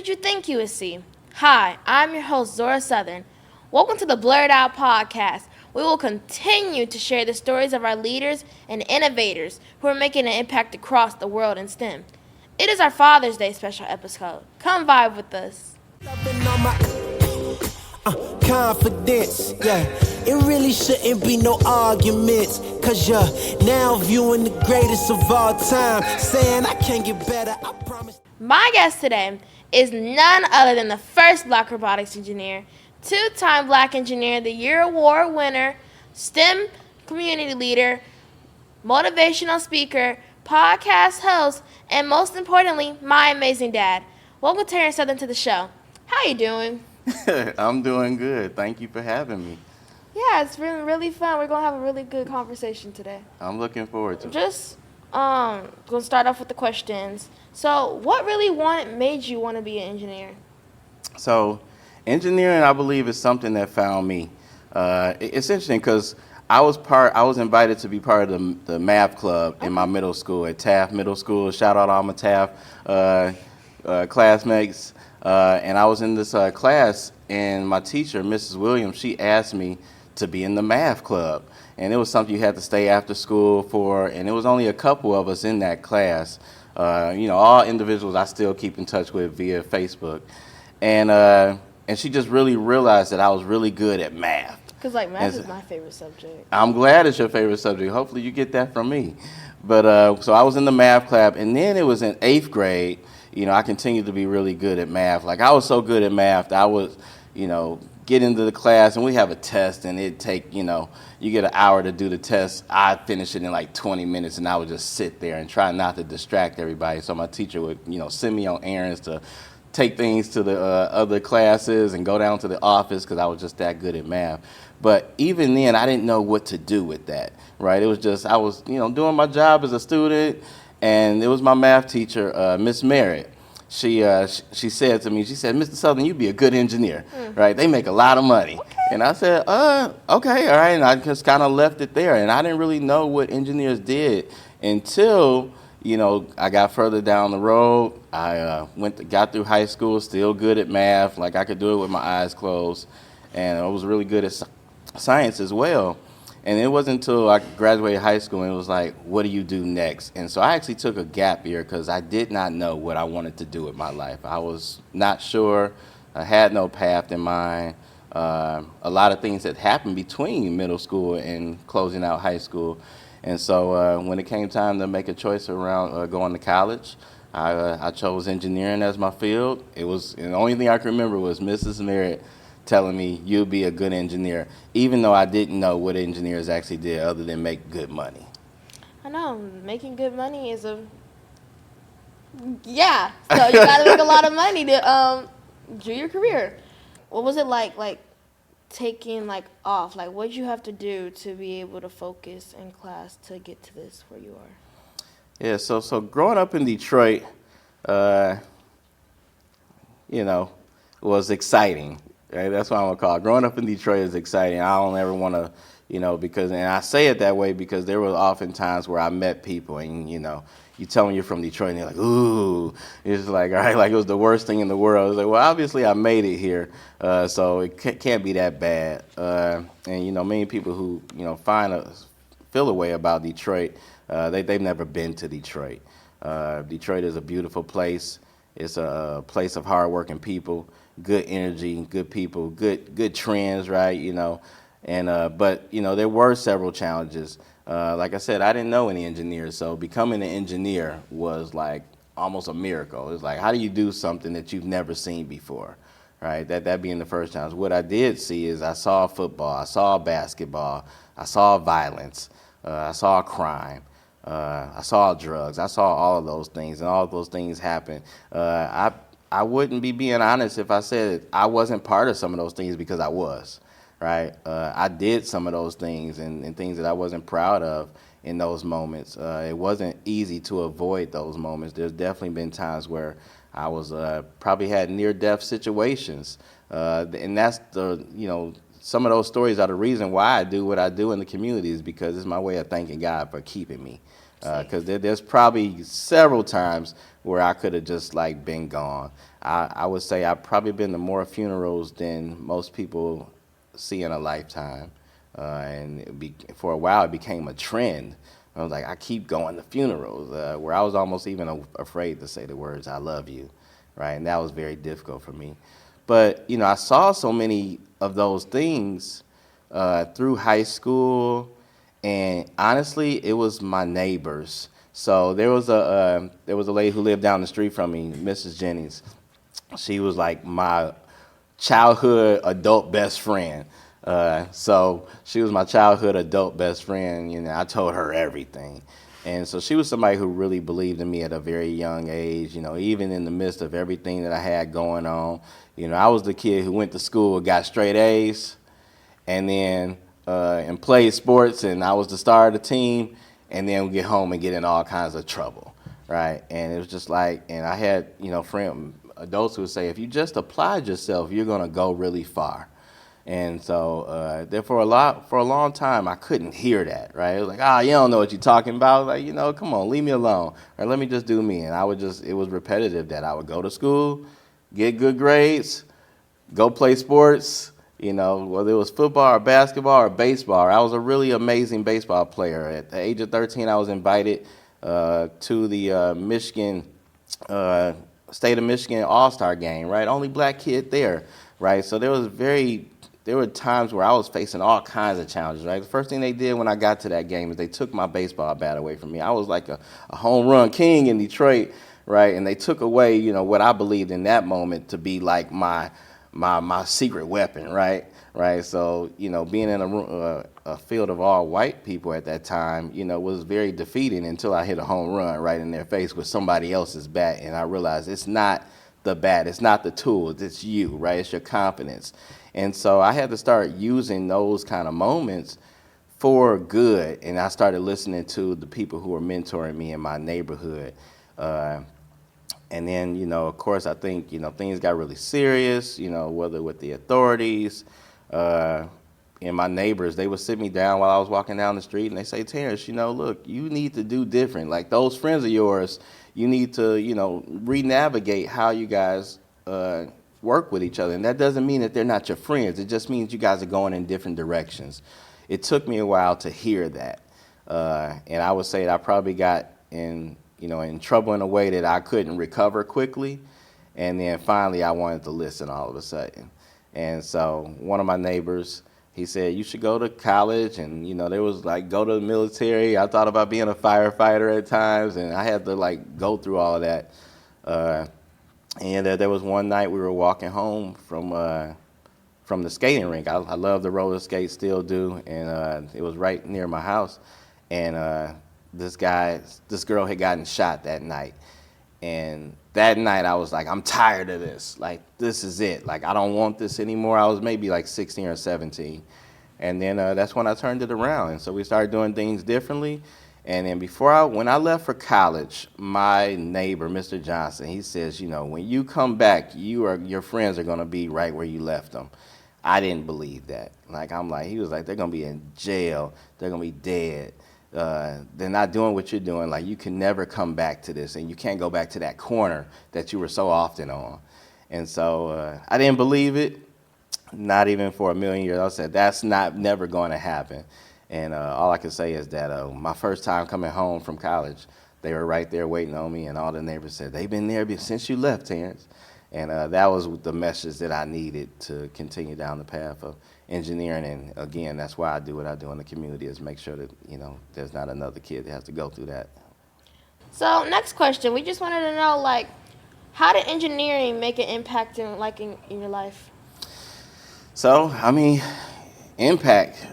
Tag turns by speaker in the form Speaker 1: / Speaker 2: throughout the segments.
Speaker 1: did you think you would see? Hi, I'm your host, Zorah Southern. Welcome to the BlerdOut podcast. We will continue to share the stories of our leaders and innovators who are making an impact across the world in STEM. It is our Father's Day special episode. Come vibe with us.
Speaker 2: Confidence, yeah. It really shouldn't be no arguments, cause you're now viewing the greatest of all time, saying I can't get better, I promise.
Speaker 1: My guest today is none other than the first Black robotics engineer, two-time Black Engineer of the Year award winner, STEM community leader, motivational speaker, podcast host, and most importantly, my amazing dad. Welcome Terrence Southern to the show. How you doing?
Speaker 3: I'm doing good. Thank you for having me.
Speaker 1: Yeah, it's been really fun. We're going to have a really good conversation today.
Speaker 3: I'm looking forward to it.
Speaker 1: Just going to start off with the questions. So what really made you want to be an engineer?
Speaker 3: So engineering, I believe, is something that found me. It's interesting because I was invited to be part of the math club in my middle school at Taft Middle School. Shout out all my Taft classmates. And I was in this class, and my teacher, Mrs. Williams, she asked me to be in the math club. And it was something you had to stay after school for, and it was only a couple of us in that class. All individuals I still keep in touch with via Facebook. And she just really realized that I was really good at math.
Speaker 1: Because, math is my favorite subject.
Speaker 3: I'm glad it's your favorite subject. Hopefully you get that from me. But so I was in the math club, and then it was in 8th grade. I continued to be really good at math. I was so good at math that I would, get into the class, and we have a test, and it'd take, you get an hour to do the test. I'd finish it in 20 minutes, and I would just sit there and try not to distract everybody. So my teacher would, send me on errands to take things to the other classes and go down to the office because I was just that good at math. But even then, I didn't know what to do with that, right? It was just, I was, doing my job as a student. And it was my math teacher, Miss Merritt. She said to me, she said, Mr. Southern, you'd be a good engineer, right? They make a lot of money. Okay. And I said, okay, all right. And I just kind of left it there. And I didn't really know what engineers did until, I got further down the road. I got through high school, still good at math. I could do it with my eyes closed. And I was really good at science as well. And it wasn't until I graduated high school and it was like, what do you do next? And so I actually took a gap year because I did not know what I wanted to do with my life. I was not sure. I had no path in mind. A lot of things had happened between middle school and closing out high school. And so when it came time to make a choice around going to college, I chose engineering as my field. And the only thing I can remember was Mrs. Merritt telling me, you'll be a good engineer, even though I didn't know what engineers actually did other than make good money.
Speaker 1: I know, making good money is so you gotta make a lot of money to do your career. What was it like taking off? What did you have to do to be able to focus in class to get to this where you are?
Speaker 3: Yeah, so growing up in Detroit, was exciting. Right, that's what I'm gonna call it. Growing up in Detroit is exciting. I don't ever want to, and I say it that way because there were often times where I met people and, you tell them you're from Detroit and they're like, ooh, it's all right, it was the worst thing in the world. I was like, well, obviously I made it here, so it can't be that bad. And, many people who, feel a way about Detroit, they've never been to Detroit. Detroit is a beautiful place. It's a place of hardworking people. Good energy, good people, good trends, right? But there were several challenges. Like I said, I didn't know any engineers, so becoming an engineer was almost a miracle. It's how do you do something that you've never seen before, right? That being the first challenge. What I did see is I saw football, I saw basketball, I saw violence, I saw crime. I saw drugs. I saw all of those things, and all of those things happen. I wouldn't be being honest if I said I wasn't part of some of those things because I was, right? I did some of those things and things that I wasn't proud of in those moments. It wasn't easy to avoid those moments. There's definitely been times where I was probably had near-death situations, and that's some of those stories are the reason why I do what I do in the community is because it's my way of thanking God for keeping me, Because there's probably several times where I could have just like been gone. I would say I've probably been to more funerals than most people see in a lifetime. For a while, it became a trend. I was like, I keep going to funerals, where I was almost even afraid to say the words, I love you, right? And that was very difficult for me. But, I saw so many of those things through high school, and honestly, it was my neighbors. So there was a lady who lived down the street from me, Mrs. Jennings. She was like my childhood adult best friend. So she was my childhood adult best friend. I told her everything. And so she was somebody who really believed in me at a very young age, even in the midst of everything that I had going on. I was the kid who went to school and got straight A's and then and played sports, and I was the star of the team, and then would get home and get in all kinds of trouble, right? And it was just like, and I had, adults who would say, if you just applied yourself, you're going to go really far. And so for a long time, I couldn't hear that, right? It was like, you don't know what you're talking about. Like, come on, leave me alone. Or let me just do me. And it was repetitive that I would go to school, get good grades, go play sports, whether it was football or basketball or baseball. I was a really amazing baseball player. At the age of 13, I was invited to the State of Michigan All-Star game, right? Only black kid there, right? So there were times where I was facing all kinds of challenges, right? The first thing they did when I got to that game is they took my baseball bat away from me. I was like a home run king in Detroit, right? And they took away, what I believed in that moment to be like my secret weapon, right? Right. So, being in a field of all white people at that time, was very defeating until I hit a home run right in their face with somebody else's bat. And I realized it's not the bat, it's not the tool, it's you, right? It's your confidence. And so I had to start using those kind of moments for good. And I started listening to the people who were mentoring me in my neighborhood. And then, of course, I think, things got really serious, whether with the authorities, and my neighbors, they would sit me down while I was walking down the street and they say, Terrence, look, you need to do different. Like those friends of yours, you need to, re-navigate how you guys work with each other. And that doesn't mean that they're not your friends. It just means you guys are going in different directions. It took me a while to hear that. And I would say that I probably got in trouble in a way that I couldn't recover quickly. And then finally I wanted to listen all of a sudden. And so one of my neighbors, he said, you should go to college. And, there was like, go to the military. I thought about being a firefighter at times. And I had to like go through all of that. And there was one night we were walking home from the skating rink. I love the roller skate, still do. And it was right near my house. And this girl had gotten shot that night. And that night I was like, I'm tired of this. Like, this is it. Like, I don't want this anymore. I was maybe like 16 or 17. And then that's when I turned it around. And so we started doing things differently. And then when I left for college, my neighbor, Mr. Johnson, he says, when you come back, your friends are going to be right where you left them. I didn't believe that. He was like, they're going to be in jail. They're going to be dead. They're not doing what you're doing. Like, you can never come back to this, and you can't go back to that corner that you were so often on. And so I didn't believe it, not even for a million years. I said, that's never going to happen. And all I can say is that my first time coming home from college, they were right there waiting on me, and all the neighbors said, they've been there since you left, Terrence. And that was the message that I needed to continue down the path of engineering. And again, that's why I do what I do in the community, is make sure that, there's not another kid that has to go through that.
Speaker 1: So next question, we just wanted to know, how did engineering make an impact in your life?
Speaker 3: So, impact.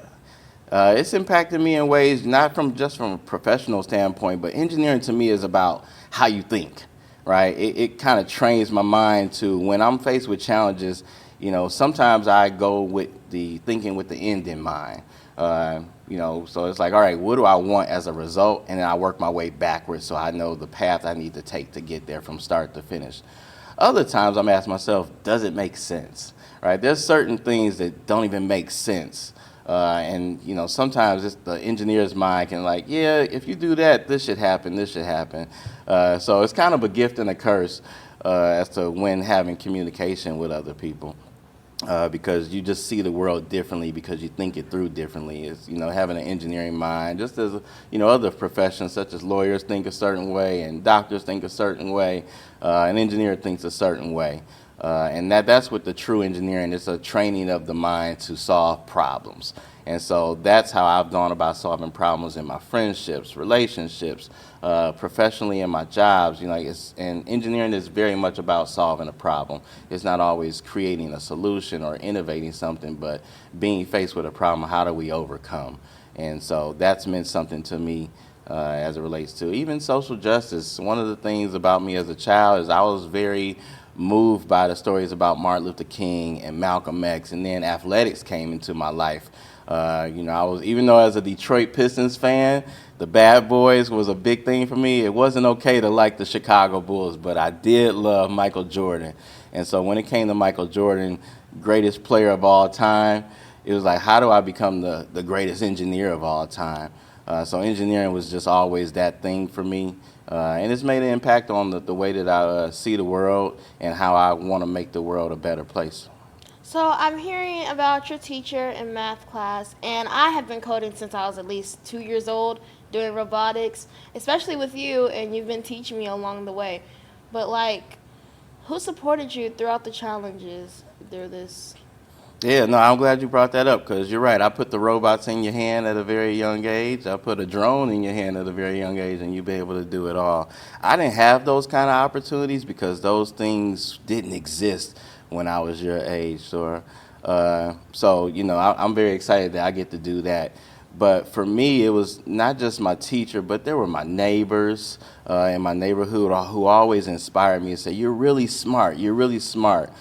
Speaker 3: It's impacted me in ways not from a professional standpoint, but engineering to me is about how you think, right? It kind of trains my mind to, when I'm faced with challenges, sometimes I go with the thinking with the end in mind. So it's like, all right, what do I want as a result? And then I work my way backwards so I know the path I need to take to get there from start to finish. Other times I'm asking myself, does it make sense? Right? There's certain things that don't even make sense. And sometimes it's the engineer's mind can like, yeah, if you do that, this should happen, this should happen. So it's kind of a gift and a curse as to when having communication with other people. Because you just see the world differently because you think it through differently. It's having an engineering mind, just as other professions such as lawyers think a certain way and doctors think a certain way, an engineer thinks a certain way, and that's what the true engineering is, a training of the mind to solve problems. And so that's how I've gone about solving problems in my friendships, relationships, professionally in my jobs. And engineering is very much about solving a problem. It's not always creating a solution or innovating something, but being faced with a problem, how do we overcome? And so that's meant something to me as it relates to even social justice. One of the things about me as a child is I was very moved by the stories about Martin Luther King and Malcolm X, and then athletics came into my life. I was, even though as a Detroit Pistons fan, the Bad Boys was a big thing for me. It wasn't okay to like the Chicago Bulls, but I did love Michael Jordan. And so when it came to Michael Jordan, greatest player of all time, it was like, how do I become the greatest engineer of all time? So engineering was just always that thing for me. And it's made an impact on the way that I see the world and how I want to make the world a better place.
Speaker 1: So I'm hearing about your teacher in math class, and I have been coding since I was at least 2 years old, doing robotics, especially with you, and you've been teaching me along the way. But who supported you throughout the challenges through this?
Speaker 3: Yeah, no, I'm glad you brought that up because you're right. I put the robots in your hand at a very young age. I put a drone in your hand at a very young age, and you'll be able to do it all. I didn't have those kind of opportunities because those things didn't exist when I was your age. I'm very excited that I get to do that. But for me, it was not just my teacher, but there were my neighbors in my neighborhood who always inspired me and said, "You're really smart. You're really smart."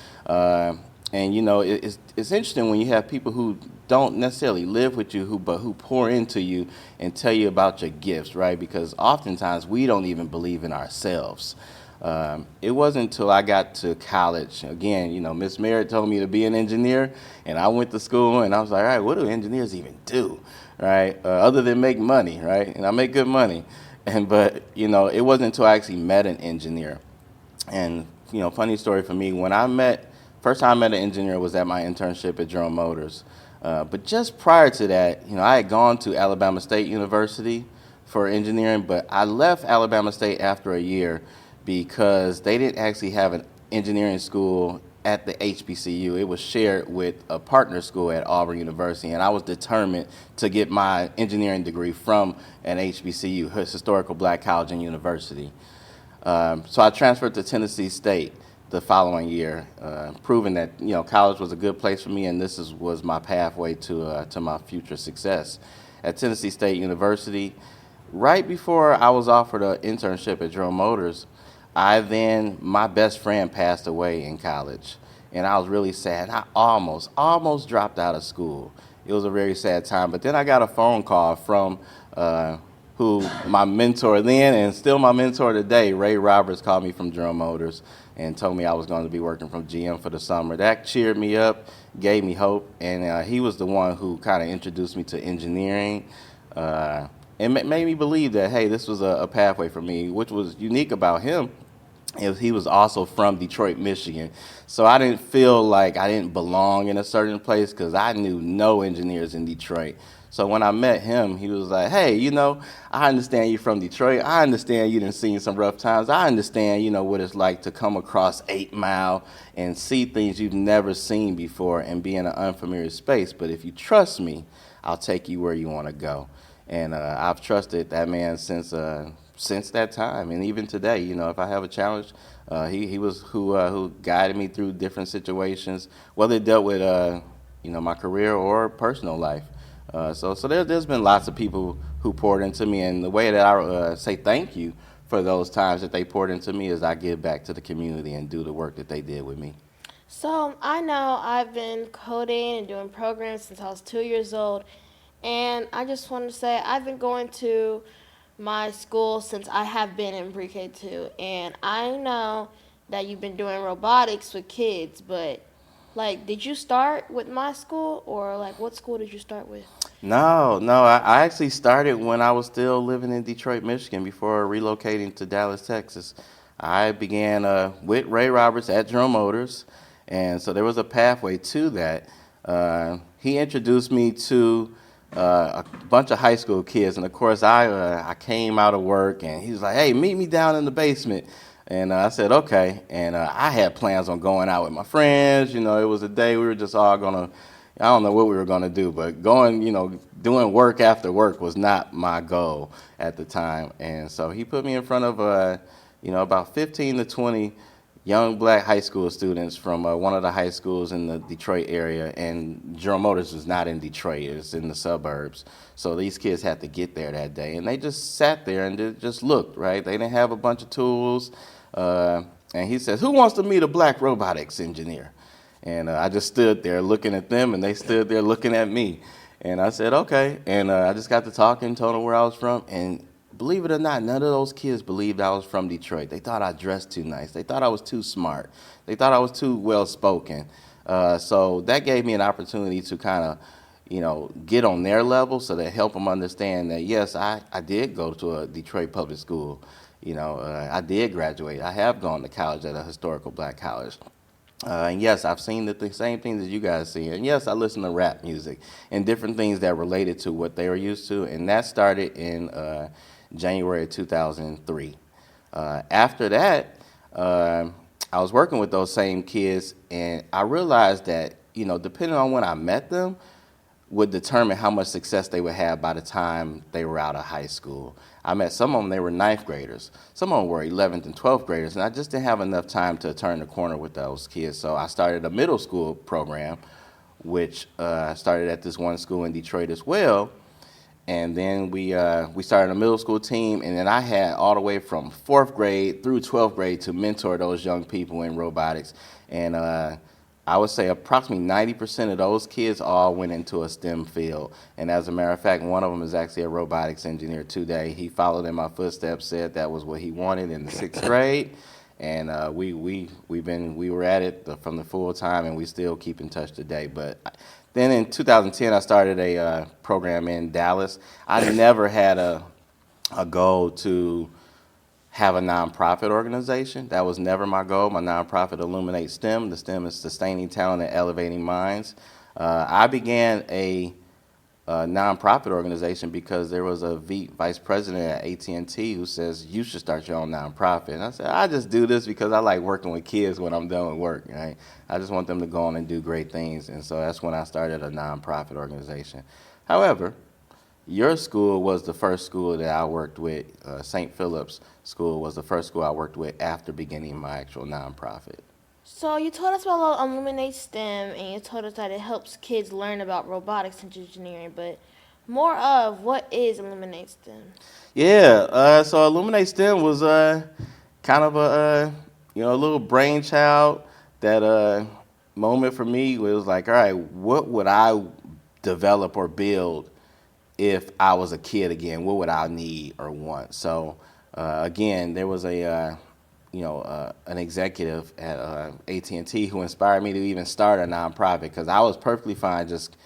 Speaker 3: It's interesting when you have people who don't necessarily live with you, but who pour into you and tell you about your gifts, right? Because oftentimes we don't even believe in ourselves. It wasn't until I got to college, again, Miss Merritt told me to be an engineer, and I went to school, and I was like, all right, what do engineers even do, right? Other than make money, right? And I make good money. But it wasn't until I actually met an engineer. And, funny story for me, first time I met an engineer was at my internship at General Motors. But just prior to that, I had gone to Alabama State University for engineering, but I left Alabama State after a year because they didn't actually have an engineering school at the HBCU. It was shared with a partner school at Auburn University, and I was determined to get my engineering degree from an HBCU, Historical Black College and University. So I transferred to Tennessee State the following year, proving that college was a good place for me, and was my pathway to my future success. At Tennessee State University, right before I was offered an internship at General Motors, my best friend passed away in college, and I was really sad. I almost dropped out of school. It was a very sad time, but then I got a phone call from who my mentor then and still my mentor today, Ray Roberts, called me from General Motors and told me I was going to be working from GM for the summer. That cheered me up, gave me hope, and he was the one who kind of introduced me to engineering and made me believe that, hey, this was a pathway for me. Which was unique about him is he was also from Detroit, Michigan. So I didn't feel like I didn't belong in a certain place because I knew no engineers in Detroit. So when I met him, he was like, hey, I understand you're from Detroit. I understand you done seen some rough times. I understand, what it's like to come across 8 Mile and see things you've never seen before and be in an unfamiliar space. But if you trust me, I'll take you where you want to go. And I've trusted that man since that time. And even today, if I have a challenge, he was who guided me through different situations, whether it dealt with, my career or personal life. So there's been lots of people who poured into me, and the way that I say thank you for those times that they poured into me is I give back to the community and do the work that they did with me.
Speaker 1: So I know I've been coding and doing programs since I was 2 years old, and I just want to say I've been going to my school since I have been in pre-K 2, and I know that you've been doing robotics with kids, but Like, did you start with my school, or like what school did you start with?
Speaker 3: No, no. I actually started when I was still living in Detroit, Michigan, before relocating to Dallas, Texas. I began with Ray Roberts at Drum Motors, and so there was a pathway to that. He introduced me to a bunch of high school kids, and of course, I came out of work, and he was like, "Hey, meet me down in the basement." And I said, okay. And I had plans on going out with my friends. You know, it was a day we were just all going to, I don't know what we were going to do, but going, you know, doing work after work was not my goal at the time. And so he put me in front of, you know, about 15 to 20 young black high school students from one of the high schools in the Detroit area. And General Motors is not in Detroit, it's in the suburbs. So these kids had to get there that day. And they just sat there and just looked, right? They didn't have a bunch of tools. And he says, "Who wants to meet a black robotics engineer?" And I just stood there looking at them, and they stood there looking at me. And I said, okay. And I just got to talking, told them where I was from. And believe it or not, none of those kids believed I was from Detroit. They thought I dressed too nice. They thought I was too smart. They thought I was too well-spoken. So that gave me an opportunity to kind of, you know, get on their level, so that help them understand that, yes, I did go to a Detroit public school. You know, I did graduate. I have gone to college at a historical black college. And yes, I've seen the same things that you guys see. And yes, I listen to rap music and different things that related to what they were used to. And that started in January of 2003. After that, I was working with those same kids, and I realized that, you know, depending on when I met them, would determine how much success they would have by the time they were out of high school. I met some of them, they were ninth graders. Some of them were 11th and 12th graders, and I just didn't have enough time to turn the corner with those kids. So I started a middle school program, which started at this one school in Detroit as well. And then we started a middle school team, and then I had all the way from 4th grade through 12th grade to mentor those young people in robotics. And I would say approximately 90% of those kids all went into a STEM field. And as a matter of fact, one of them is actually a robotics engineer today. He followed in my footsteps, said that was what he wanted in the 6th grade. And we were at it from the full time, and we still keep in touch today. But then in 2010, I started a program in Dallas. I never had a goal to have a nonprofit organization. That was never my goal. My nonprofit, Illuminate STEM. The STEM is Sustaining Talent and Elevating Minds. I began a nonprofit organization because there was a vice president at AT&T who says, you should start your own nonprofit. And I said, I just do this because I like working with kids when I'm done with work, right? I just want them to go on and do great things. And so that's when I started a nonprofit organization. However, your school was the first school that I worked with. St. Philip's School was the first school I worked with after beginning my actual nonprofit.
Speaker 1: So you told us about Illuminate STEM, and you told us that it helps kids learn about robotics and engineering, but more of what is Illuminate STEM?
Speaker 3: Yeah, so Illuminate STEM was kind of a a little brainchild. That moment for me was like, all right, what would I develop or build if I was a kid again? What would I need or want? So again, there was an executive at AT&T who inspired me to even start a nonprofit, because I was perfectly fine just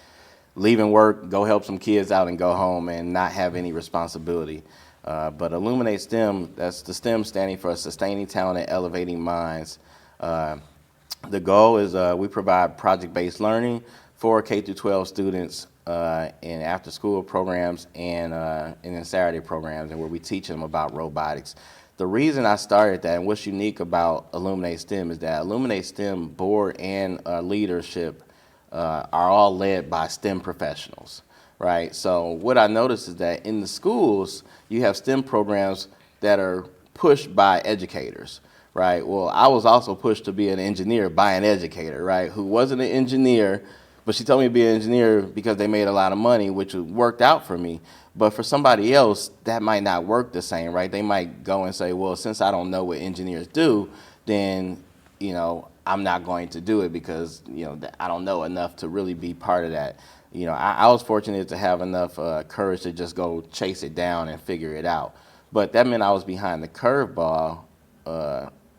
Speaker 3: leaving work, go help some kids out and go home and not have any responsibility. But Illuminate STEM, that's the STEM standing for Sustaining Talent and Elevating Minds. The goal is we provide project-based learning for K-12 students in after-school programs and in Saturday programs, and where we teach them about robotics. The reason I started that, and what's unique about Illuminate STEM, is that Illuminate STEM board and leadership are all led by STEM professionals, right? So what I noticed is that in the schools, you have STEM programs that are pushed by educators, right? Well, I was also pushed to be an engineer by an educator, right, who wasn't an engineer, but she told me to be an engineer because they made a lot of money, which worked out for me. But for somebody else, that might not work the same, right? They might go and say, well, since I don't know what engineers do, then, I'm not going to do it because, I don't know enough to really be part of that. I was fortunate to have enough courage to just go chase it down and figure it out. But that meant I was behind the curveball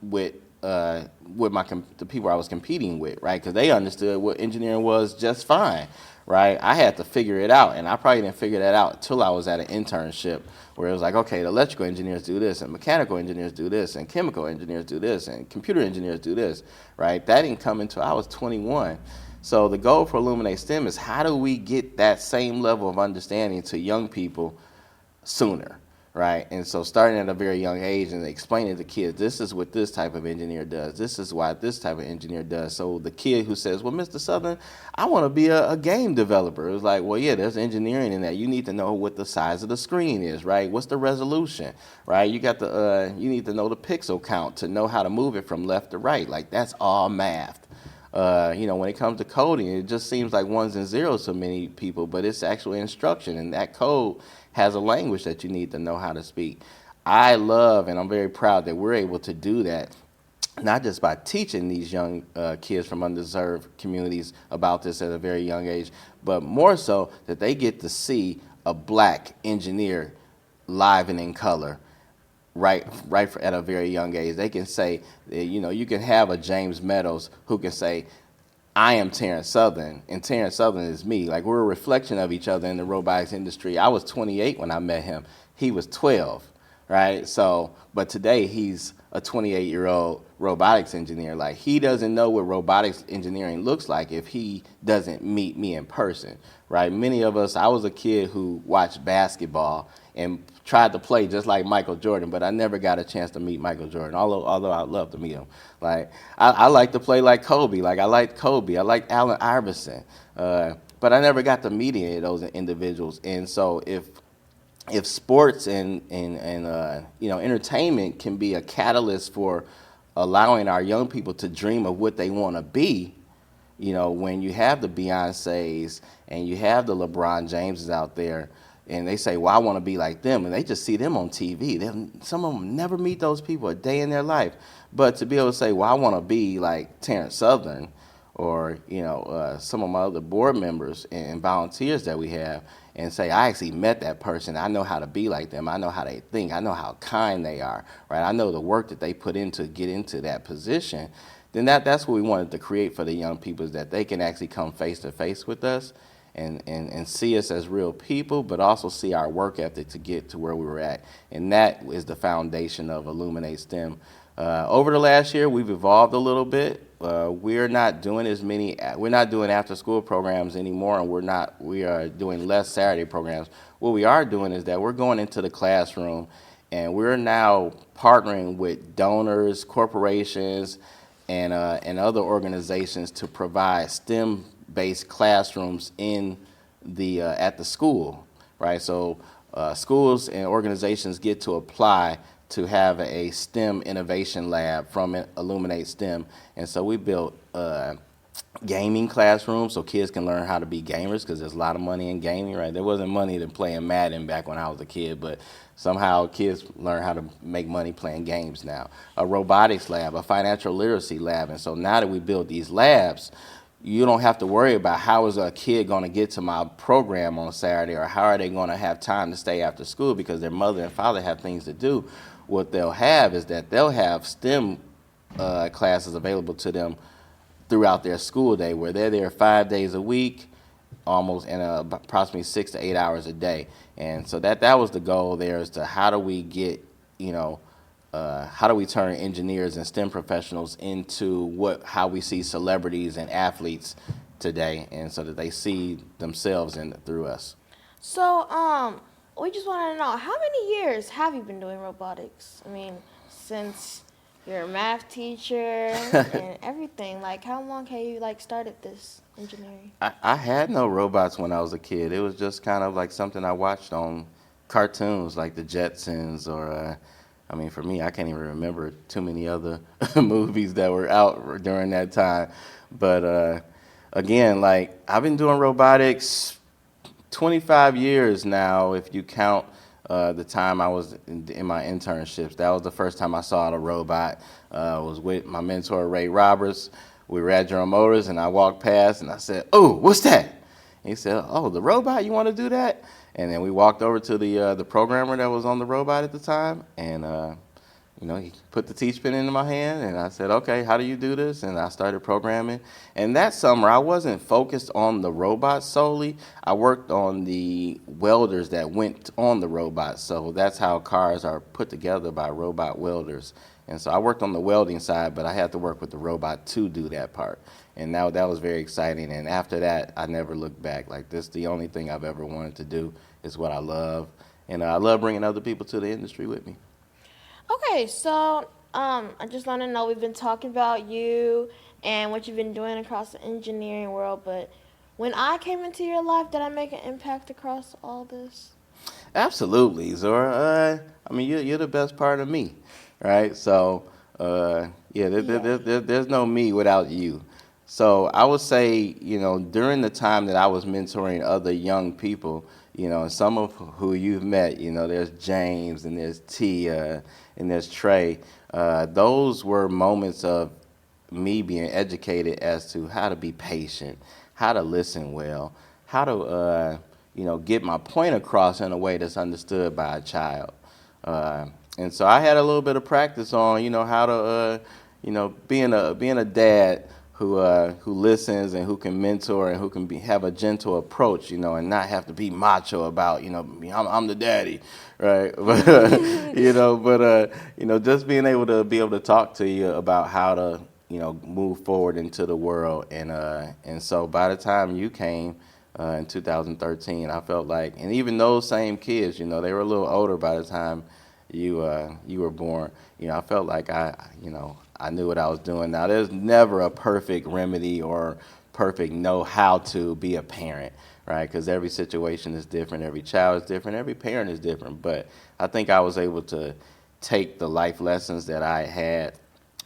Speaker 3: with with the people I was competing with, right? Because they understood what engineering was just fine, right? I had to figure it out, and I probably didn't figure that out until I was at an internship where it was like, okay, the electrical engineers do this, and mechanical engineers do this, and chemical engineers do this, and computer engineers do this, right? That didn't come until I was 21. So the goal for Illuminate STEM is how do we get that same level of understanding to young people sooner, right? And so starting at a very young age and explaining to kids, this is what this type of engineer does. This is why this type of engineer does. So the kid who says, well, Mr. Southern, I want to be a game developer. It was like, well, yeah, there's engineering in that. You need to know what the size of the screen is, right? What's the resolution, right? You got you need to know the pixel count to know how to move it from left to right. Like, that's all math. When it comes to coding, it just seems like ones and zeros to many people, but it's actually instruction, and that code has a language that you need to know how to speak. I love, and I'm very proud that we're able to do that, not just by teaching these young kids from underserved communities about this at a very young age, but more so that they get to see a black engineer live and in color right at a very young age. They can say, you can have a James Meadows who can say, I am Terrence Southern, and Terrence Southern is me. Like, we're a reflection of each other in the robotics industry. I was 28 when I met him. He was 12, right? So, but today he's a 28-year-old robotics engineer. Like, he doesn't know what robotics engineering looks like if he doesn't meet me in person, right? Many of us, I was a kid who watched basketball and tried to play just like Michael Jordan, but I never got a chance to meet Michael Jordan, although I'd love to meet him. Like, I like to play like Kobe. Like, I liked Kobe. I liked Allen Iverson. But I never got to meet any of those individuals. And so if sports and entertainment can be a catalyst for allowing our young people to dream of what they want to be, when you have the Beyoncés and you have the LeBron Jameses out there, and they say, well, I want to be like them, and they just see them on TV. Some of them never meet those people a day in their life. But to be able to say, well, I want to be like Terrence Southern, or some of my other board members and volunteers that we have, and say, I actually met that person. I know how to be like them. I know how they think. I know how kind they are, right? I know the work that they put in to get into that position. Then that's what we wanted to create for the young people, is that they can actually come face to face with us and see us as real people, but also see our work ethic to get to where we were at. And that is the foundation of Illuminate STEM. Over the last year, we've evolved a little bit. We're not doing after school programs anymore, and we are doing less Saturday programs. What we are doing is that we're going into the classroom, and we're now partnering with donors, corporations, and other organizations to provide STEM-based classrooms in at the school, right? So schools and organizations get to apply to have a STEM innovation lab from Illuminate STEM. And so we built gaming classrooms so kids can learn how to be gamers, because there's a lot of money in gaming, right? There wasn't money to playing Madden back when I was a kid, but somehow kids learn how to make money playing games now. A robotics lab, a financial literacy lab. And so now that we build these labs, you don't have to worry about how is a kid going to get to my program on Saturday, or how are they going to have time to stay after school because their mother and father have things to do. What they'll have is that they'll have STEM classes available to them throughout their school day, where they're there 5 days a week, almost, and approximately 6 to 8 hours a day. And so that was the goal there, is to how do we get, how do we turn engineers and STEM professionals into how we see celebrities and athletes today, and so that they see themselves through us.
Speaker 1: So, we just want to know, how many years have you been doing robotics? I mean, since you're a math teacher and everything, like, how long have you started this engineering?
Speaker 3: I had no robots when I was a kid. It was just kind of like something I watched on cartoons like the Jetsons, or for me, I can't even remember too many other movies that were out during that time. But again, I've been doing robotics 25 years now, if you count the time I was in my internships. That was the first time I saw a robot. I was with my mentor, Ray Roberts. We were at General Motors, and I walked past, and I said, "Oh, what's that?" And he said, "Oh, the robot, you want to do that?" And then we walked over to the programmer that was on the robot at the time, and he put the teach pen into my hand, and I said, okay, how do you do this? And I started programming. And that summer, I wasn't focused on the robots solely. I worked on the welders that went on the robots. So that's how cars are put together, by robot welders. And so I worked on the welding side, but I had to work with the robot to do that part. And now that was very exciting. And after that, I never looked back. Like, this is the only thing I've ever wanted to do. It's what I love. And I love bringing other people to the industry with me.
Speaker 1: Okay, so I just want to know, we've been talking about you and what you've been doing across the engineering world, but when I came into your life, did I make an impact across all this?
Speaker 3: Absolutely, Zorah. I mean, you're the best part of me, right? So, there's no me without you. So I would say, during the time that I was mentoring other young people, and some of who you've met, there's James and there's Tia and there's Trey. Those were moments of me being educated as to how to be patient, how to listen well, how to, get my point across in a way that's understood by a child. And so I had a little bit of practice on, how to, being a dad who listens and who can mentor and who can have a gentle approach, and not have to be macho about, I'm the daddy, right? But just being able to talk to you about how to, move forward into the world. And so by the time you came in 2013, I felt like, and even those same kids, they were a little older by the time you were born. I felt like I knew what I was doing. Now, there's never a perfect remedy or perfect know how to be a parent, right? Because every situation is different, every child is different, every parent is different. But I think I was able to take the life lessons that I had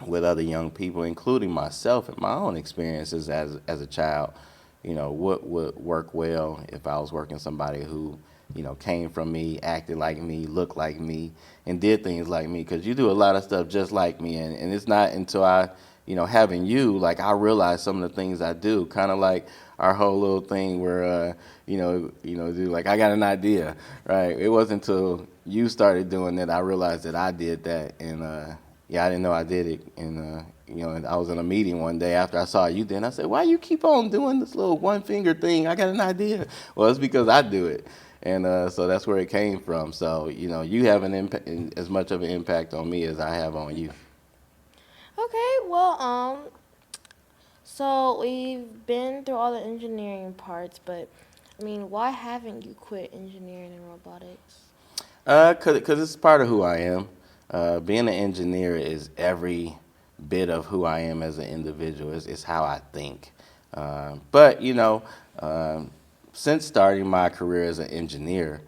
Speaker 3: with other young people, including myself and my own experiences as a child, what would work well if I was working somebody who came from me, acted like me, looked like me, and did things like me. Because you do a lot of stuff just like me, and it's not until I, having you, like, I realize some of the things I do. Kind of like our whole little thing where, like, I got an idea, right? It wasn't until you started doing that I realized that I did that, and I didn't know I did it, and and I was in a meeting one day after I saw you did, and I said, why you keep on doing this little one finger thing? I got an idea. Well, it's because I do it. And so that's where it came from. So, you have as much of an impact on me as I have on you.
Speaker 1: Okay, well, so we've been through all the engineering parts, but, why haven't you quit engineering and robotics?
Speaker 3: Because it's part of who I am. Being an engineer is every bit of who I am as an individual. It's how I think. But, since starting my career as an engineer,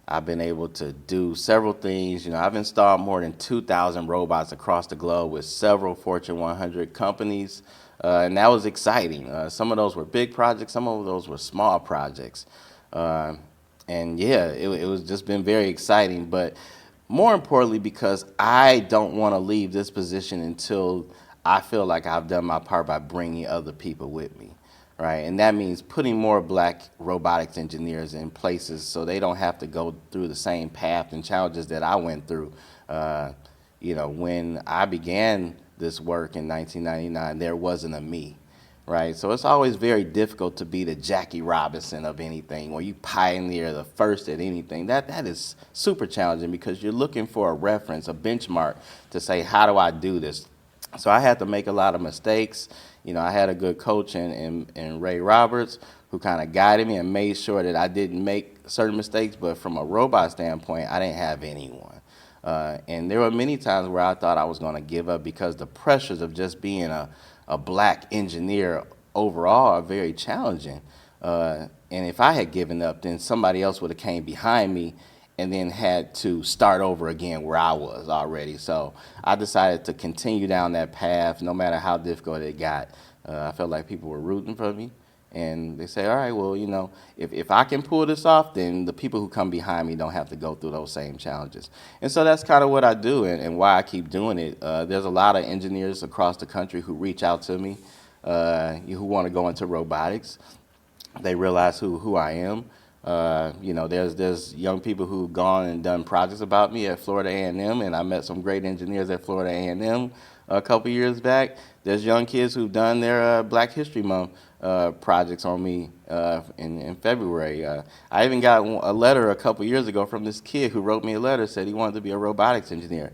Speaker 3: I've been able to do several things. I've installed more than 2,000 robots across the globe with several Fortune 100 companies, and that was exciting. Some of those were big projects, some of those were small projects. It was just been very exciting, but more importantly, because I don't want to leave this position until I feel like I've done my part by bringing other people with me. Right, and that means putting more black robotics engineers in places so they don't have to go through the same path and challenges that I went through. When I began this work in 1999, there wasn't a me, right? So it's always very difficult to be the Jackie Robinson of anything, or you pioneer the first at anything. That is super challenging because you're looking for a reference, a benchmark to say, how do I do this? So I had to make a lot of mistakes. I had a good coach in Ray Roberts who kind of guided me and made sure that I didn't make certain mistakes. But from a robot standpoint, I didn't have anyone. And there were many times where I thought I was going to give up because the pressures of just being a black engineer overall are very challenging. And if I had given up, then somebody else would have came behind me and then had to start over again where I was already. So I decided to continue down that path no matter how difficult it got. I felt like people were rooting for me. And they say, all right, well, if I can pull this off, then the people who come behind me don't have to go through those same challenges. And so that's kind of what I do and why I keep doing it. There's a lot of engineers across the country who reach out to me who want to go into robotics. They realize who I am. There's young people who've gone and done projects about me at Florida A&M, and I met some great engineers at Florida A&M a couple years back. There's young kids who've done their Black History Month projects on me in February. I even got a letter a couple years ago from this kid who wrote me a letter, said he wanted to be a robotics engineer.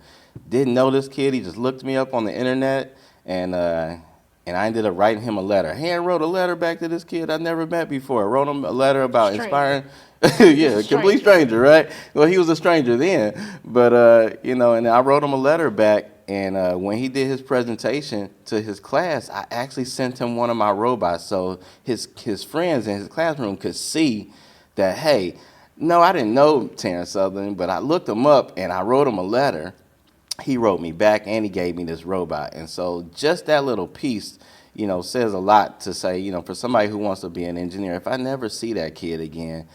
Speaker 3: Didn't know this kid. He just looked me up on the internet, and I ended up writing him a letter. Hand wrote a letter back to this kid I never met before. I wrote him a letter about inspiring. Yeah, complete stranger, right? Well, he was a stranger then, but and I wrote him a letter back. And when he did his presentation to his class, I actually sent him one of my robots so his friends in his classroom could see that, hey, no, I didn't know Terrence Southern, but I looked him up and I wrote him a letter. He wrote me back and he gave me this robot. And so just that little piece, says a lot to say, for somebody who wants to be an engineer, if I never see that kid again,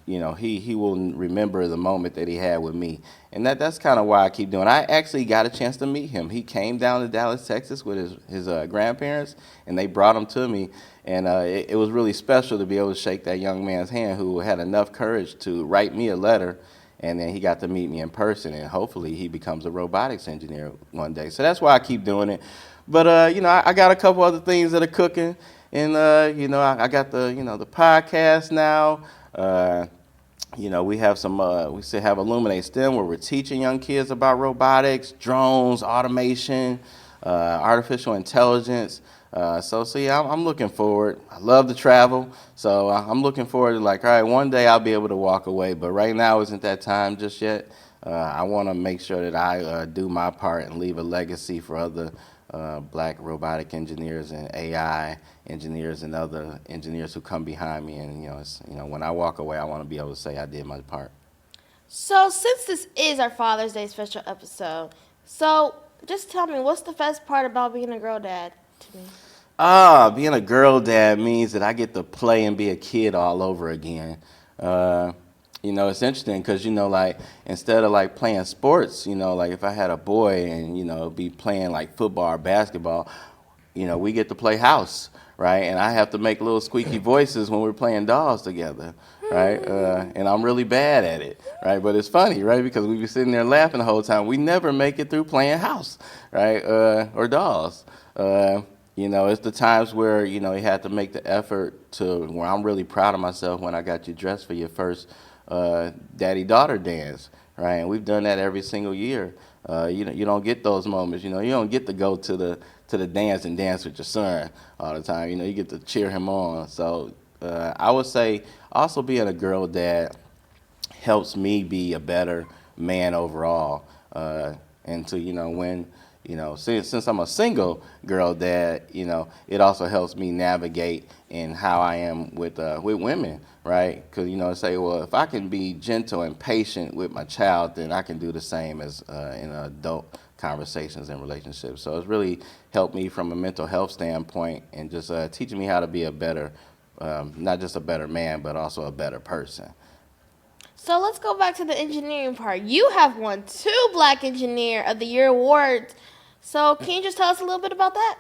Speaker 3: he will remember the moment that he had with me. And that's kind of why I keep doing it. I actually got a chance to meet him. He came down to Dallas, Texas with his grandparents, and they brought him to me. And it was really special to be able to shake that young man's hand who had enough courage to write me a letter, and then he got to meet me in person, and hopefully he becomes a robotics engineer one day. So that's why I keep doing it. But, I got a couple other things that are cooking, and, I got the podcast now. We have we still have Illuminate STEM where we're teaching young kids about robotics, drones, automation, artificial intelligence. I'm looking forward. I love to travel, so I'm looking forward to all right, one day I'll be able to walk away, but right now isn't that time just yet. I want to make sure that I do my part and leave a legacy for other Black robotic engineers and AI engineers and other engineers who come behind me. And when I walk away, I want to be able to say I did my part.
Speaker 1: So since this is our Father's Day special episode, so just tell me, what's the best part about being a girl dad to me?
Speaker 3: Being a girl dad means that I get to play and be a kid all over again. It's interesting because, instead of playing sports, if I had a boy and, be playing football or basketball, we get to play house, right? And I have to make little squeaky voices when we're playing dolls together, right? And I'm really bad at it, right? But it's funny, right? Because we be sitting there laughing the whole time. We never make it through playing house, right? Or dolls. It's the times where, you had to make the effort to where I'm really proud of myself when I got you dressed for your first daddy-daughter dance, right? And we've done that every single year. You don't get those moments. You don't get to go to the dance and dance with your son all the time. You get to cheer him on. So I would say also being a girl dad helps me be a better man overall. And to when since I'm a single girl dad, it also helps me navigate in how I am with women, right? Because, say, well, if I can be gentle and patient with my child, then I can do the same as in adult conversations and relationships. So it's really helped me from a mental health standpoint and just teaching me how to be a better, not just a better man, but also a better person.
Speaker 1: So let's go back to the engineering part. You have won 2 Black Engineer of the Year awards. So can you just tell us a little bit about that?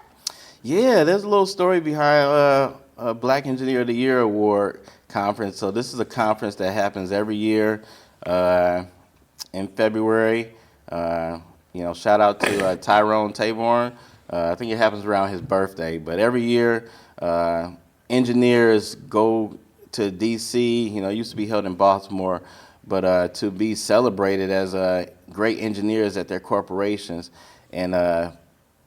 Speaker 3: Yeah, there's a little story behind a Black Engineer of the Year award conference. So this is a conference that happens every year in February. Shout out to Tyrone Taborn. I think it happens around his birthday. But every year, engineers go to D.C. It used to be held in Baltimore, but to be celebrated as great engineers at their corporations. And,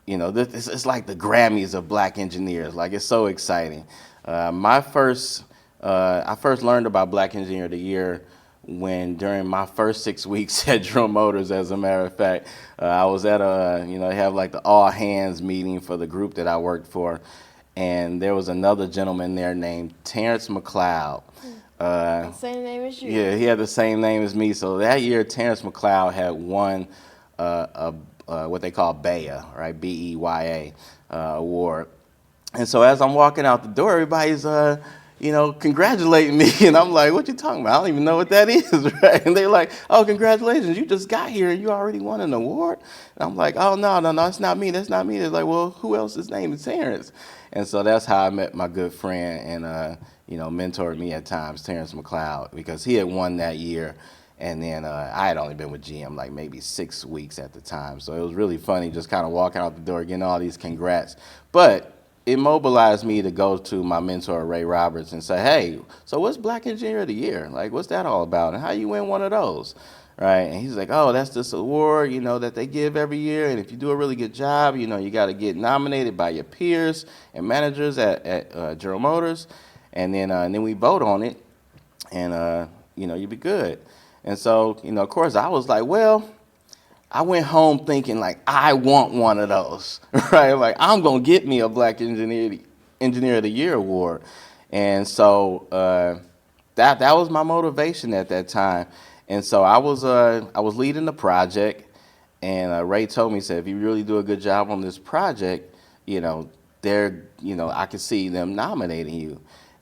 Speaker 3: it's like the Grammys of Black engineers. It's so exciting. I first learned about Black Engineer of the Year during my first 6 weeks at Drum Motors, as a matter of fact. I was at they have the all hands meeting for the group that I worked for. And there was another gentleman there named Terrence McLeod.
Speaker 1: Same name as you.
Speaker 3: Yeah, he had the same name as me. So that year, Terrence McLeod had won what they call BEYA, right? BEYA award. And so as I'm walking out the door, everybody's congratulating me. And I'm like, what you talking about? I don't even know what that is, right? And they're like, oh, congratulations, you just got here and you already won an award. And I'm like, oh, no, it's not me. That's not me. They're like, well, who else's name is Terrence? And so that's how I met my good friend and, mentored me at times, Terrence McLeod, because he had won that year. And then I had only been with GM like maybe 6 weeks at the time. So it was really funny just kind of walking out the door, getting all these congrats. But it mobilized me to go to my mentor, Ray Roberts, and say, hey, so what's Black Engineer of the Year? Like, what's that all about? And how you win one of those? Right? And he's like, oh, that's this award, that they give every year. And if you do a really good job, you got to get nominated by your peers and managers at General Motors. And then we vote on it, and, you be good. And so, of course, I was like, well, I went home thinking, like, I want one of those, right? Like, I'm going to get me a Black Engineer of the Year award. And so that was my motivation at that time. And so I was leading the project, and Ray told me, he said, if you really do a good job on this project, I could see them nominating you.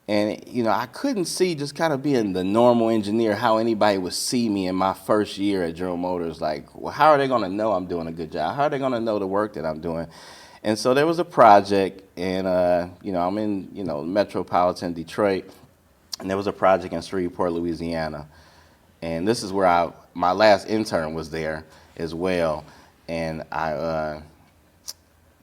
Speaker 3: And, I couldn't see, just kind of being the normal engineer, how anybody would see me in my first year at General Motors. Like, well, how are they going to know I'm doing a good job? How are they going to know the work that I'm doing? And so there was a project, and, I'm in, metropolitan Detroit, and there was a project in Shreveport, Louisiana. And this is where my last intern was there as well. And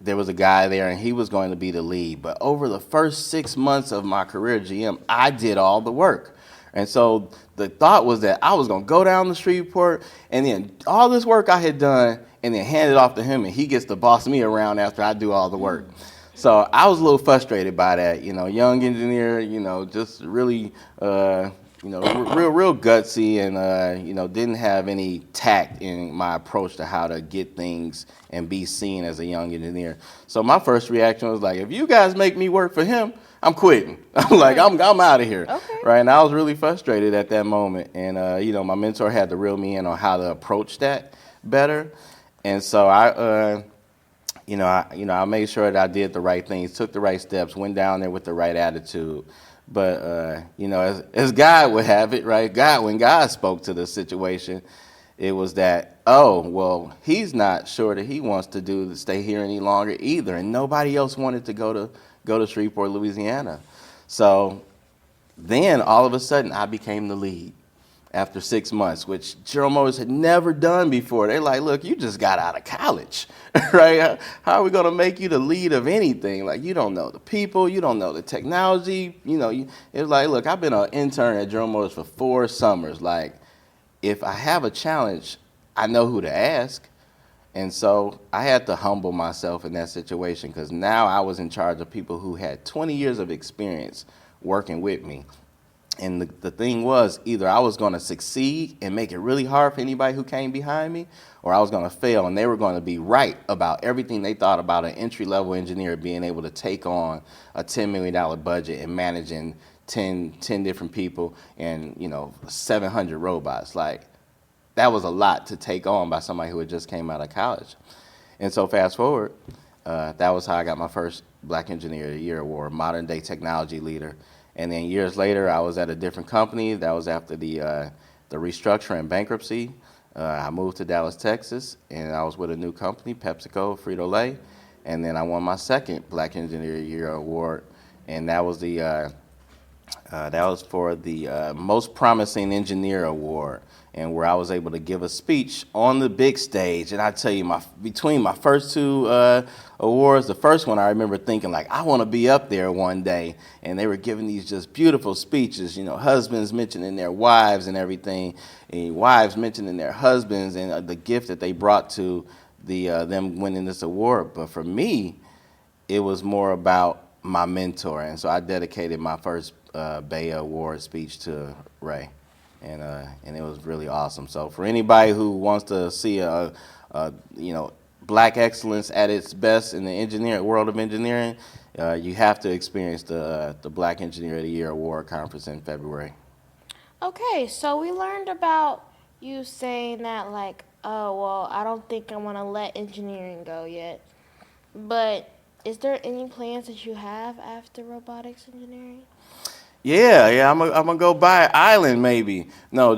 Speaker 3: there was a guy there, and he was going to be the lead. But over the first 6 months of my career at GM, I did all the work. And so the thought was that I was going to go down the Shreveport, and then all this work I had done, and then hand it off to him, and he gets to boss me around after I do all the work. So I was a little frustrated by that, young engineer, just really, real gutsy, and, didn't have any tact in my approach to how to get things and be seen as a young engineer. So my first reaction was like, if you guys make me work for him, I'm quitting. I'm like, I'm out of here.
Speaker 1: Okay.
Speaker 3: Right. And I was really frustrated at that moment. And, my mentor had to reel me in on how to approach that better. And so I made sure that I did the right things, took the right steps, went down there with the right attitude. But, as God would have it, right, when God spoke to the situation, it was that, oh, well, he's not sure that he wants to stay here any longer either. And nobody else wanted to go to Shreveport, Louisiana. So then all of a sudden I became the lead after 6 months, which General Motors had never done before. They're like, look, you just got out of college, right? How are we going to make you the lead of anything? Like, you don't know the people, you don't know the technology. It's like, look, I've been an intern at General Motors for 4 summers. Like, if I have a challenge, I know who to ask. And so I had to humble myself in that situation, because now I was in charge of people who had 20 years of experience working with me. And the thing was, either I was going to succeed and make it really hard for anybody who came behind me, or I was going to fail, and they were going to be right about everything they thought about an entry-level engineer being able to take on a $10 million budget and managing 10 different people and, 700 robots. Like, that was a lot to take on by somebody who had just came out of college. And so fast forward, that was how I got my first Black Engineer of the Year award, modern day technology leader. And then years later, I was at a different company. That was after the restructure and bankruptcy. I moved to Dallas, Texas, and I was with a new company, PepsiCo, Frito-Lay. And then I won my second Black Engineer of the Year award, and that was for the Most Promising Engineer award, and where I was able to give a speech on the big stage. And I tell you, between my first 2 awards, the first one I remember thinking, like, I want to be up there one day. And they were giving these just beautiful speeches, husbands mentioning their wives and everything, and wives mentioning their husbands and the gift that they brought to them winning this award. But for me, it was more about my mentor. And so I dedicated my first Bay Award speech to Ray. And it was really awesome. So for anybody who wants to see Black excellence at its best in the world of engineering, you have to experience the Black Engineer of the Year Award Conference in February.
Speaker 1: Okay, so we learned about you saying that, like, oh, well, I don't think I want to let engineering go yet. But is there any plans that you have after robotics engineering?
Speaker 3: Yeah. I'm gonna go buy an island maybe. No,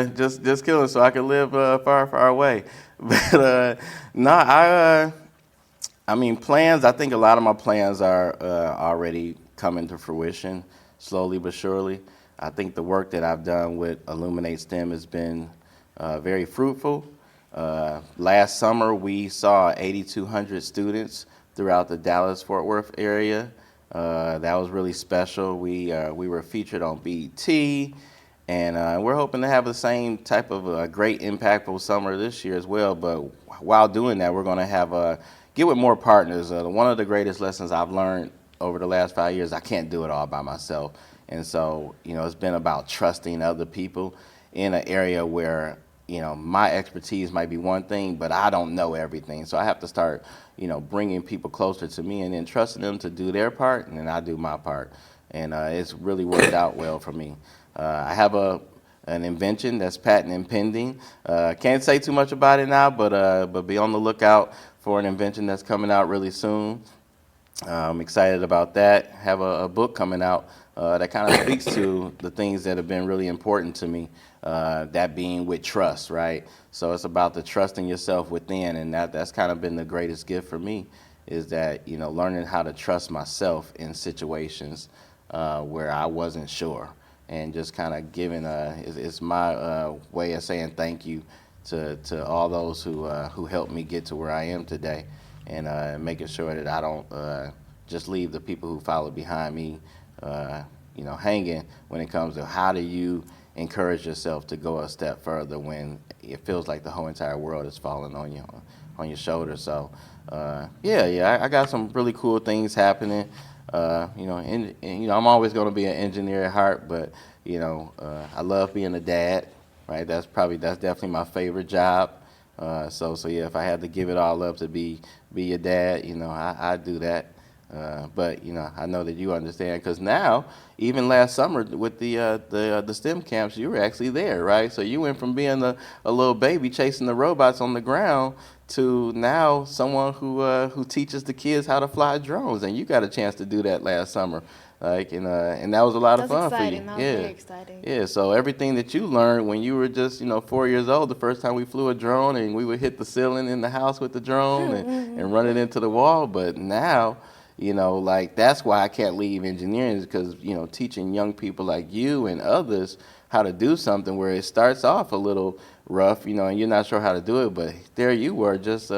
Speaker 3: just killing so I can live far away. But no, I mean plans. I think a lot of my plans are already coming to fruition, slowly but surely. I think the work that I've done with Illuminate STEM has been very fruitful. Last summer, we saw 8,200 students throughout the Dallas-Fort Worth area. That was really special. We were featured on BET, and we're hoping to have the same type of great impactful summer this year as well. But while doing that, we're going to have get with more partners. One of the greatest lessons I've learned over the last 5 years, I can't do it all by myself. And so, it's been about trusting other people in an area where, my expertise might be one thing, but I don't know everything. So I have to start, bringing people closer to me and then trusting them to do their part, and then I do my part. And it's really worked out well for me. I have an invention that's patent and pending. Can't say too much about it now, but be on the lookout for an invention that's coming out really soon. I'm excited about that. Have a book coming out that kind of speaks to the things that have been really important to me, that being with trust, right? So it's about the trusting yourself within, and that's kind of been the greatest gift for me, is that, learning how to trust myself in situations where I wasn't sure, and just kind of giving it's my way of saying thank you to all those who helped me get to where I am today, and making sure that I don't just leave the people who followed behind me, hanging when it comes to how do you encourage yourself to go a step further when it feels like the whole entire world is falling on your shoulders. So, I got some really cool things happening. I'm always going to be an engineer at heart, but I love being a dad. Right, that's definitely my favorite job. So yeah, if I had to give it all up to be your dad, I'd do that. But I know that you understand, because now, even last summer with the STEM camps, you were actually there, right? So you went from being a little baby chasing the robots on the ground to now someone who teaches the kids how to fly drones, and you got a chance to do that last summer. And that was a lot of fun for you.
Speaker 1: That was very exciting.
Speaker 3: Yeah, so everything that you learned when you were just, 4 years old, the first time we flew a drone and we would hit the ceiling in the house with the drone and run it into the wall. But now, that's why I can't leave engineering, because, teaching young people like you and others how to do something where it starts off a little rough, and you're not sure how to do it, but there you were just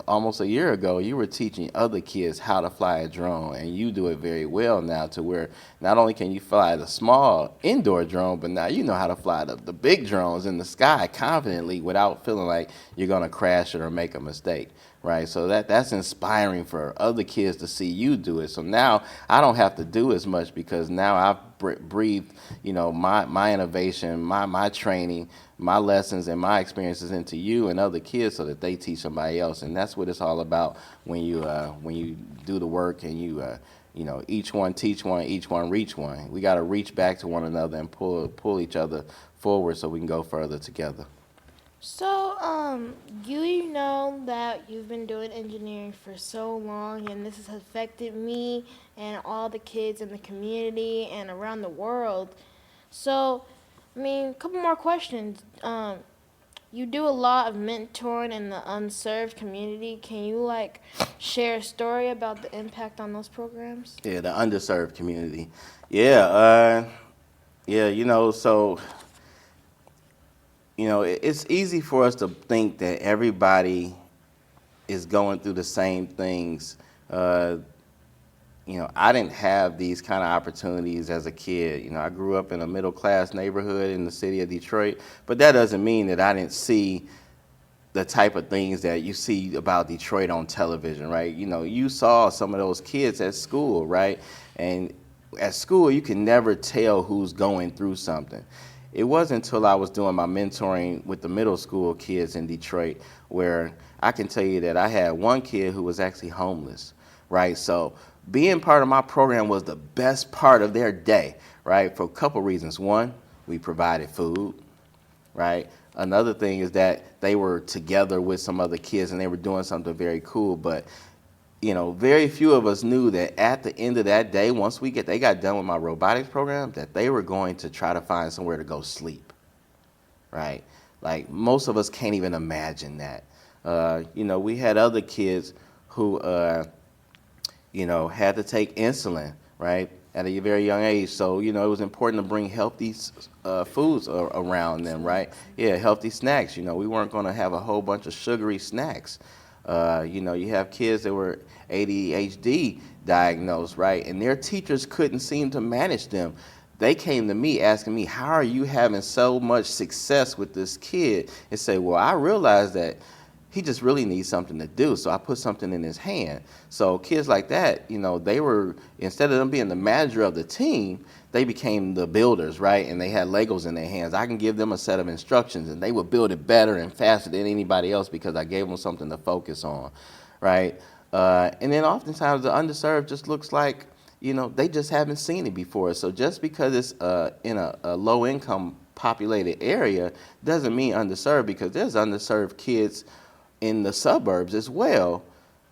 Speaker 3: almost a year ago, you were teaching other kids how to fly a drone, and you do it very well now, to where not only can you fly the small indoor drone, but now you know how to fly the big drones in the sky confidently without feeling like you're going to crash it or make a mistake, right? So that's inspiring for other kids to see you do it. So now I don't have to do as much, because now I've breathed, my innovation, my training, my lessons and my experiences into you and other kids, so that they teach somebody else. And that's what it's all about when you do the work, and each one teach one, each one reach one. We got to reach back to one another and pull each other forward so we can go further together.
Speaker 1: So, you know that you've been doing engineering for so long, and this has affected me and all the kids in the community and around the world. So, a couple more questions. You do a lot of mentoring in the unserved community. Can you, share a story about the impact on those programs?
Speaker 3: Yeah, the underserved community. Yeah, so it's easy for us to think that everybody is going through the same things. I didn't have these kind of opportunities as a kid. I grew up in a middle-class neighborhood in the city of Detroit, but that doesn't mean that I didn't see the type of things that you see about Detroit on television, right? You saw some of those kids at school, right? And at school, you can never tell who's going through something. It wasn't until I was doing my mentoring with the middle school kids in Detroit where I can tell you that I had one kid who was actually homeless, right? So being part of my program was the best part of their day, right? For a couple reasons. One, we provided food, right? Another thing is that they were together with some other kids and they were doing something very cool. But very few of us knew that at the end of that day, once they got done with my robotics program, that they were going to try to find somewhere to go sleep, right? Like most of us can't even imagine that. We had other kids who, had to take insulin, right, at a very young age. So, it was important to bring healthy foods around them, right? Yeah, healthy snacks. We weren't going to have a whole bunch of sugary snacks. You have kids that were ADHD diagnosed, right? And their teachers couldn't seem to manage them. They came to me asking me, how are you having so much success with this kid? And say, well, I realized that he just really needs something to do. So I put something in his hand. So kids like that, they were, instead of them being the manager of the team, they became the builders, right? And they had Legos in their hands. I can give them a set of instructions and they would build it better and faster than anybody else because I gave them something to focus on, right? And then oftentimes the underserved just looks like, they just haven't seen it before. So just because it's in a low income populated area doesn't mean underserved, because there's underserved kids in the suburbs as well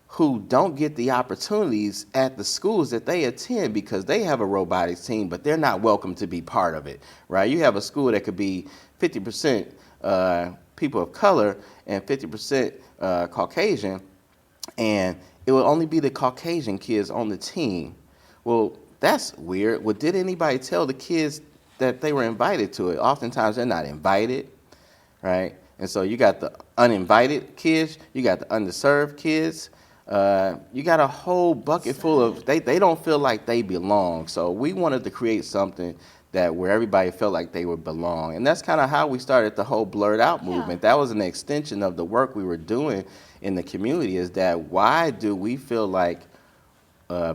Speaker 3: who don't get the opportunities at the schools that they attend because they have a robotics team, but they're not welcome to be part of it, right? You have a school that could be 50% people of color and 50% Caucasian, and it will only be the Caucasian kids on the team. Well, that's weird. Well, did anybody tell the kids that they were invited to it? Oftentimes they're not invited, right? And so you got the uninvited kids, you got the underserved kids, you got a whole bucket full of, they don't feel like they belong. So we wanted to create something that where everybody felt like they would belong. And that's kind of how we started the whole BlerdOut movement. That was an extension of the work we were doing in the community, is that why do we feel like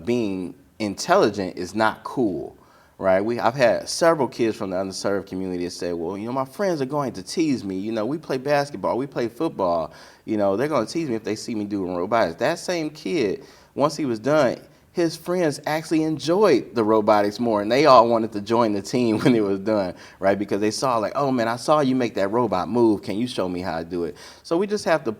Speaker 3: being intelligent is not cool? Right, I've had several kids from the underserved community that say, well, my friends are going to tease me. We play basketball, we play football. They're going to tease me if they see me doing robotics. That same kid, once he was done, his friends actually enjoyed the robotics more, and they all wanted to join the team when it was done, right? Because they saw like, oh man, I saw you make that robot move. Can you show me how to do it? So we just have to,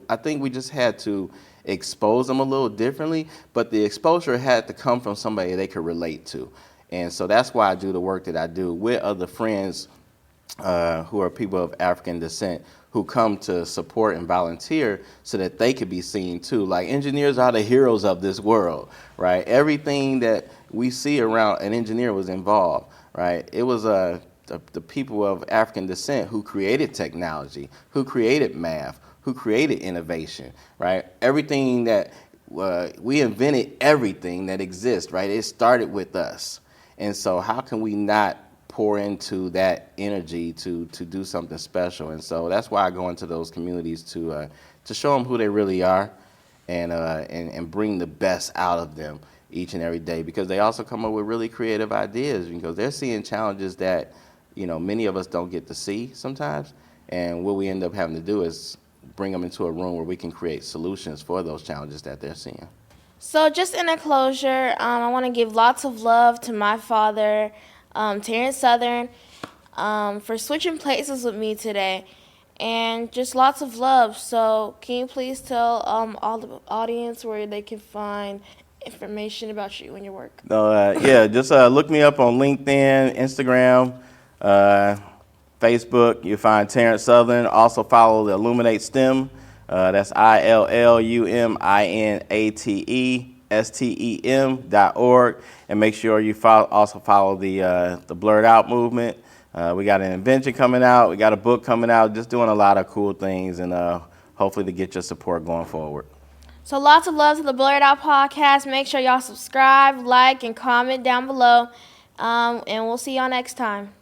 Speaker 3: I think we just had to expose them a little differently, but the exposure had to come from somebody they could relate to. And so that's why I do the work that I do with other friends who are people of African descent who come to support and volunteer so that they could be seen too. Like, engineers are the heroes of this world, right? Everything that we see around an engineer was involved, right? It was the people of African descent who created technology, who created math, who created innovation, right? Everything that we invented, everything that exists, right? It started with us. And so how can we not pour into that energy to do something special? And so that's why I go into those communities to show them who they really are and bring the best out of them each and every day, because they also come up with really creative ideas, because they're seeing challenges that, many of us don't get to see sometimes. And what we end up having to do is bring them into a room where we can create solutions for those challenges that they're seeing.
Speaker 1: So just in a closure, I want to give lots of love to my father, Terrence Southern, for switching places with me today, and just lots of love. So can you please tell all the audience where they can find information about you and your work?
Speaker 3: Just look me up on LinkedIn, Instagram, Facebook. You'll find Terrence Southern. Also follow the Illuminate STEM. That's ILLUMINATESTEM.org, and make sure you also follow the BlerdOut Movement. We got an invention coming out. We got a book coming out. Just doing a lot of cool things, and hopefully to get your support going forward.
Speaker 1: So lots of love to the BlerdOut podcast. Make sure y'all subscribe, like, and comment down below, and we'll see y'all next time.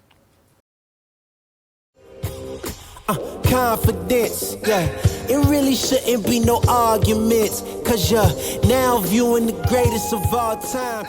Speaker 2: Confidence, yeah. It really shouldn't be no arguments, cause you're now viewing the greatest of all time.